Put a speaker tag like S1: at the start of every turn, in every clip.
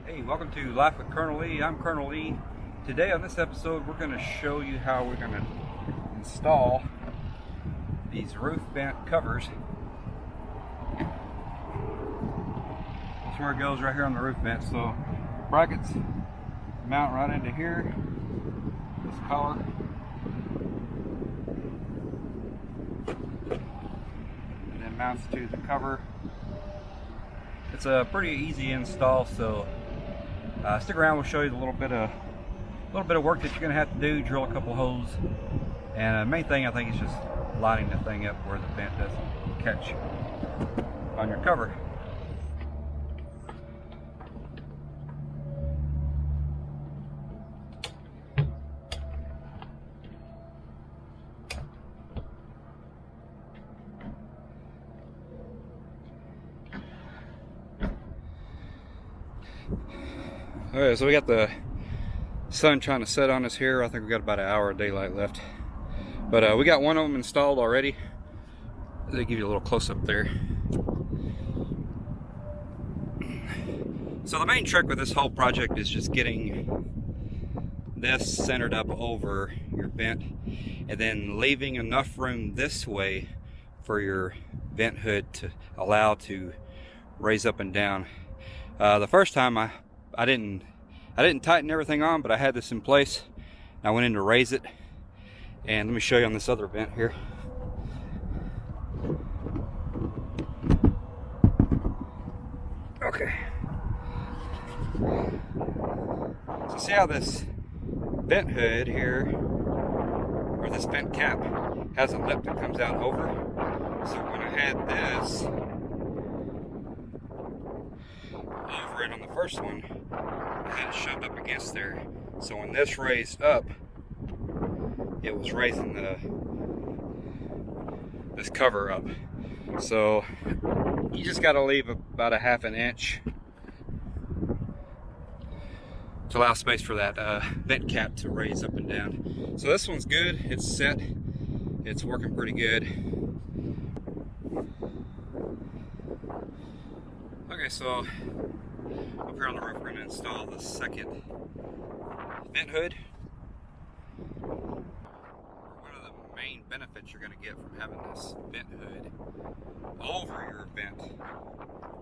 S1: Hey, welcome to Life with Colonel Lee. I'm Colonel Lee. Today on this episode, we're going to show you how we're going to install these roof vent covers. That's where it goes, right here on the roof vent. So brackets mount right into here, this collar. And then mounts to the cover. It's a pretty easy install, so stick around. We'll show you a little bit of work that you're going to have to do. Drill a couple holes, and the main thing I think is just lining the thing up where the vent doesn't catch on your cover. Alright, so we got the sun trying to set on us here. I think we got about an hour of daylight left. But we got one of them installed already. They give you a little close-up there. So the main trick with this whole project is just getting this centered up over your vent and then leaving enough room this way for your vent hood to allow to raise up and down. The first time I didn't tighten everything on, but I had this in place. I went in to raise it, and let me show you on this other vent here. Okay. So see how this vent hood here, or this vent cap, has a lip that comes out over? So when I had this over it on the first one, I had it shoved up against there. So when this raised up, it was raising this cover up. So you just got to leave about a ½ inch to allow space for that vent cap to raise up and down. So this one's good. It's set. It's working pretty good. Okay, so up here on the roof, we're going to install the second vent hood. One of the main benefits you're going to get from having this vent hood over your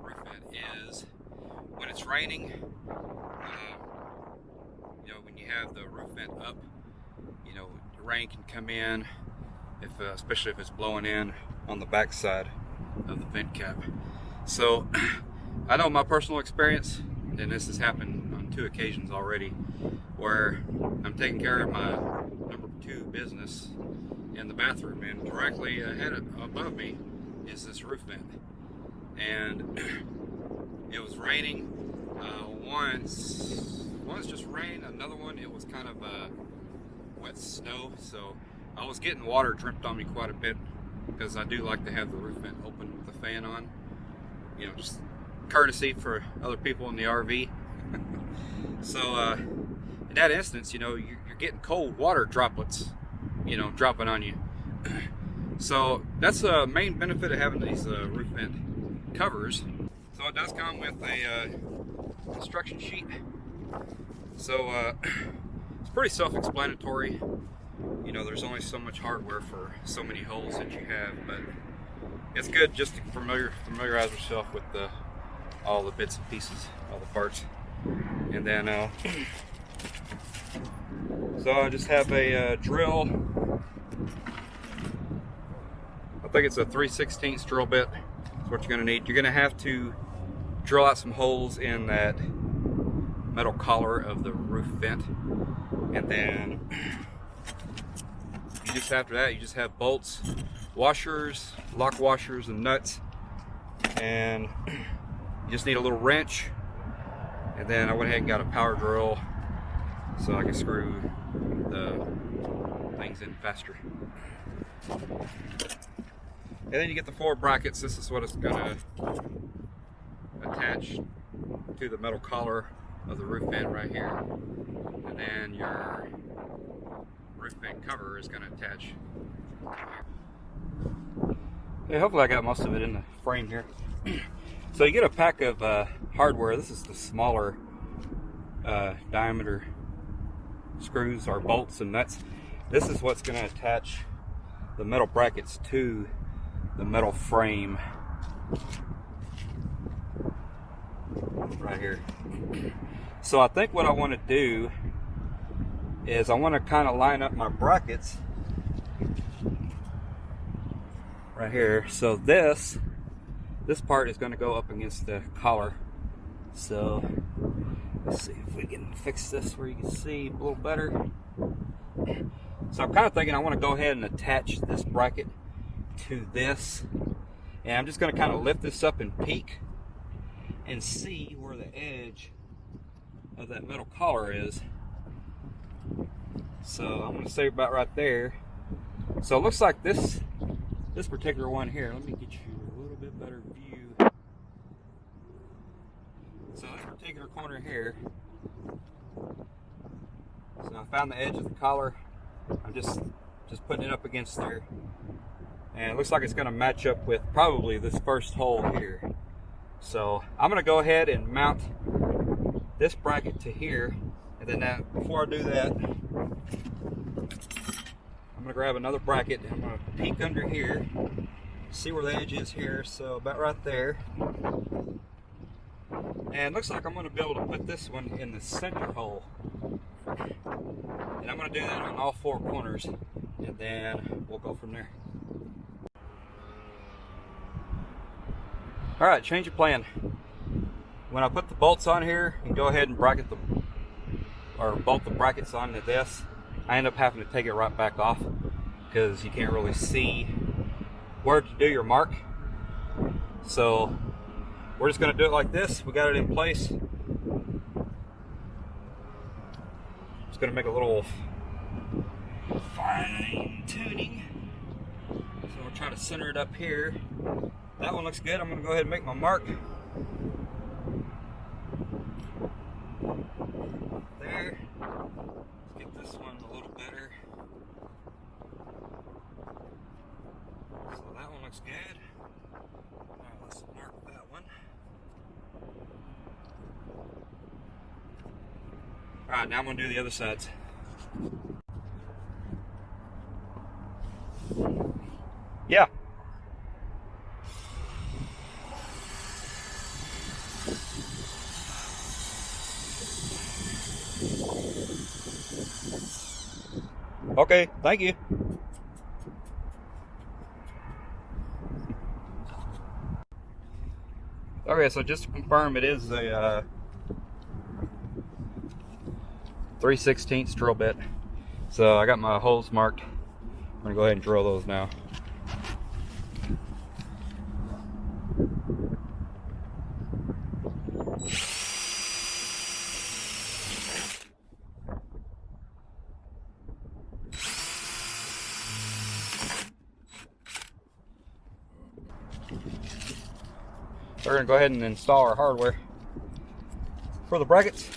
S1: roof vent is when it's raining, when you have the roof vent up, the rain can come in, especially if it's blowing in on the back side of the vent cap. So I know my personal experience, and this has happened on 2 occasions already, where I'm taking care of my number 2 business in the bathroom, and directly ahead above me is this roof vent. And it was raining once just rain, another one it was kind of wet snow, so I was getting water dripped on me quite a bit, because I do like to have the roof vent open with the fan on, just courtesy for other people in the RV. So in that instance, you're getting cold water droplets, dropping on you. So that's the main benefit of having these roof vent covers. So it does come with a instruction sheet. So it's pretty self-explanatory. There's only so much hardware for so many holes that you have, but it's good just to familiarize yourself with all the bits and pieces, all the parts. And then so I just have a drill. I think it's a 3/16 drill bit. That's what you're going to need. You're going to have to drill out some holes in that metal collar of the roof vent, and then after that you just have bolts, washers, lock washers, and nuts, and you just need a little wrench. And then I went ahead and got a power drill so I can screw the things in faster. And then you get the 4 brackets. This is what it's gonna attach to the metal collar of the roof vent right here. And then your roof vent cover is gonna attach. Yeah, hopefully I got most of it in the frame here. So you get a pack of hardware. This is the smaller diameter screws or bolts, and this is what's going to attach the metal brackets to the metal frame right here. So I think what I want to do is I want to kind of line up my brackets right here. So this part is going to go up against the collar. So let's see if we can fix this where you can see a little better. So I'm kind of thinking I want to go ahead and attach this bracket to this, and I'm just going to kind of lift this up and peek and see where the edge of that metal collar is. So I'm going to say about right there. So it looks like this particular one here, let me get you a little bit better view. So this particular corner here, so I found the edge of the collar. I'm just putting it up against there, and it looks like it's going to match up with probably this first hole here. So I'm going to go ahead and mount this bracket to here, and then before I do that, I'm going to grab another bracket and I'm going to peek under here, see where the edge is here. So about right there, and it looks like I'm going to be able to put this one in the center hole. And I'm going to do that on all four corners, and then we'll go from there. Alright, change of plan. When I put the bolts on here and go ahead and bolt the brackets onto this, I end up having to take it right back off because you can't really see where to do your mark. So we're just going to do it like this. We got it in place. Going to make a little fine tuning. So we'll try to center it up here. That one looks good. I'm going to go ahead and make my mark there. Let's get this one a little better. So that one looks good. Alright, let's mark that one. Alright, now I'm going to do the other sides. Yeah. Okay, thank you. Okay, so just to confirm, it is a 3/16 drill bit. So I got my holes marked. I'm gonna go ahead and drill those now. We're gonna go ahead and install our hardware for the brackets.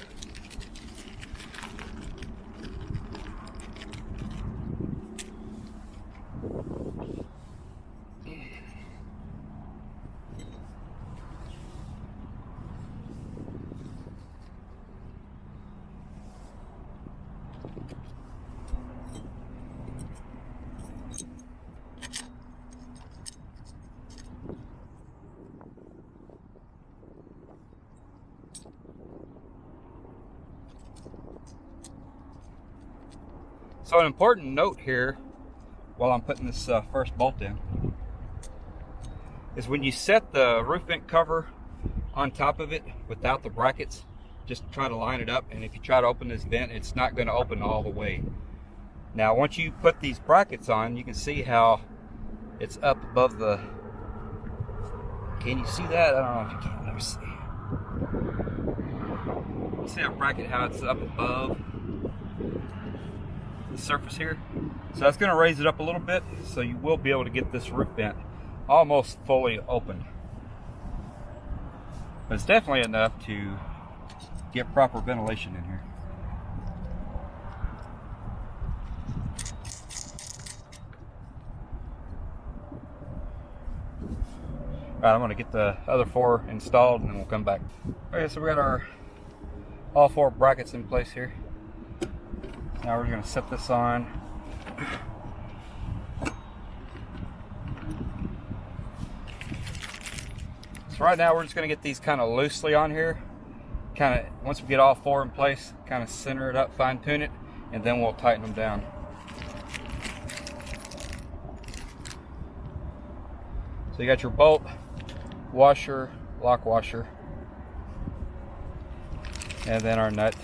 S1: So an important note here while I'm putting this first bolt in is when you set the roof vent cover on top of it without the brackets, just try to line it up, and if you try to open this vent, it's not going to open all the way. Now once you put these brackets on, you can see how it's up above the, can you see that? I don't know if you can, let me see. See that bracket, how it's up above the surface here? So that's going to raise it up a little bit, so you will be able to get this roof vent almost fully open. But it's definitely enough to get proper ventilation in here. Alright, I'm going to get the other four installed and then we'll come back. Okay, so we got our all 4 brackets in place here. Now we're going to set this on. So right now we're just going to get these kind of loosely on here. Kind of, once we get all 4 in place, kind of center it up, fine tune it, and then we'll tighten them down. So you got your bolt, washer, lock washer, and then our nut.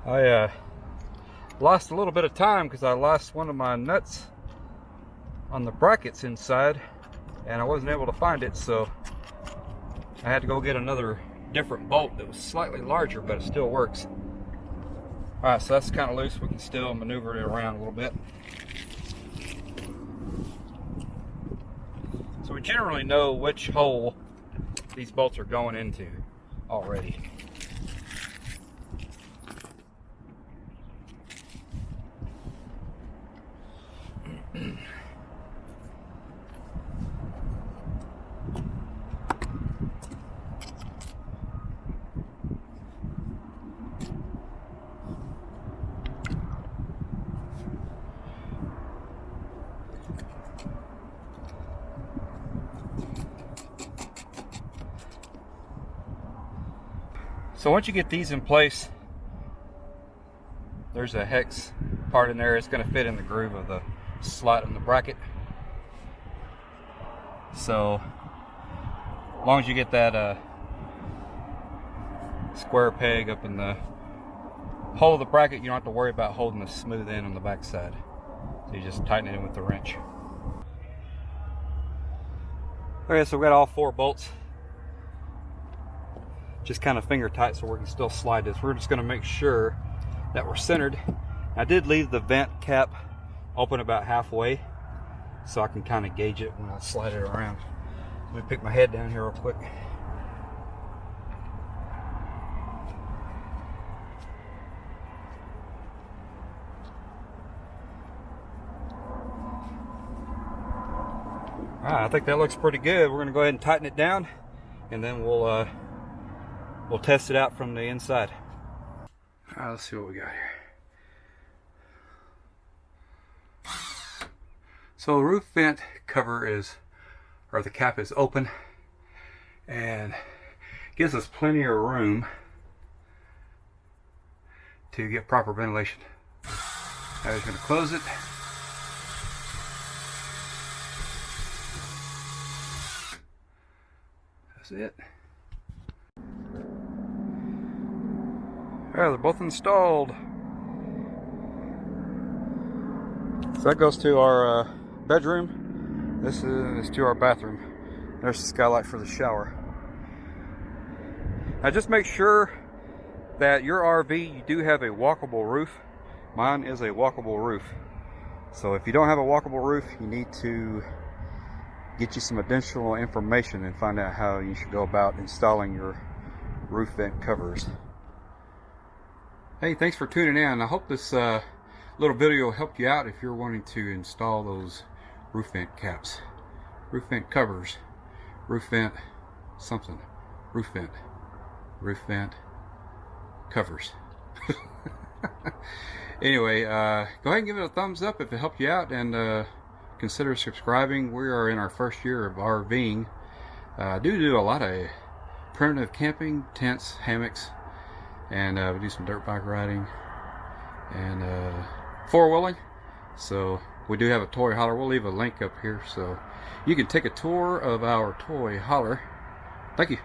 S1: I lost a little bit of time because I lost one of my nuts on the brackets inside and I wasn't able to find it, so I had to go get another different bolt that was slightly larger, but it still works. Alright, so that's kind of loose. We can still maneuver it around a little bit. So we generally know which hole these bolts are going into already. So once you get these in place, there's a hex part in there. It's going to fit in the groove of the slot in the bracket. So as long as you get that square peg up in the hole of the bracket, you don't have to worry about holding the smooth end on the back side. So you just tighten it in with the wrench. Okay, so we got all 4 bolts. Just kind of finger tight so we can still slide this. We're just going to make sure that we're centered. I did leave the vent cap open about halfway so I can kind of gauge it when I slide it around. Let me pick my head down here real quick. Alright, I think that looks pretty good. We're going to go ahead and tighten it down, and then we'll test it out from the inside. Alright, let's see what we got here. So the roof vent cover is, or the cap is open, and gives us plenty of room to get proper ventilation. I'm just going to close it. That's it. Alright, they're both installed. So that goes to our bedroom. This is to our bathroom. There's the skylight for the shower. Now just make sure that your RV, you do have a walkable roof. Mine is a walkable roof. So if you don't have a walkable roof, you need to get you some additional information and find out how you should go about installing your roof vent covers. Hey, thanks for tuning in. I hope this little video helped you out if you're wanting to install those roof vent caps, roof vent covers, roof vent something, roof vent covers. Anyway, go ahead and give it a thumbs up if it helped you out, and consider subscribing. We are in our first year of RVing. I do a lot of primitive camping, tents, hammocks, and we do some dirt bike riding and four-wheeling. So we do have a toy hauler. We'll leave a link up here so you can take a tour of our toy hauler. Thank you.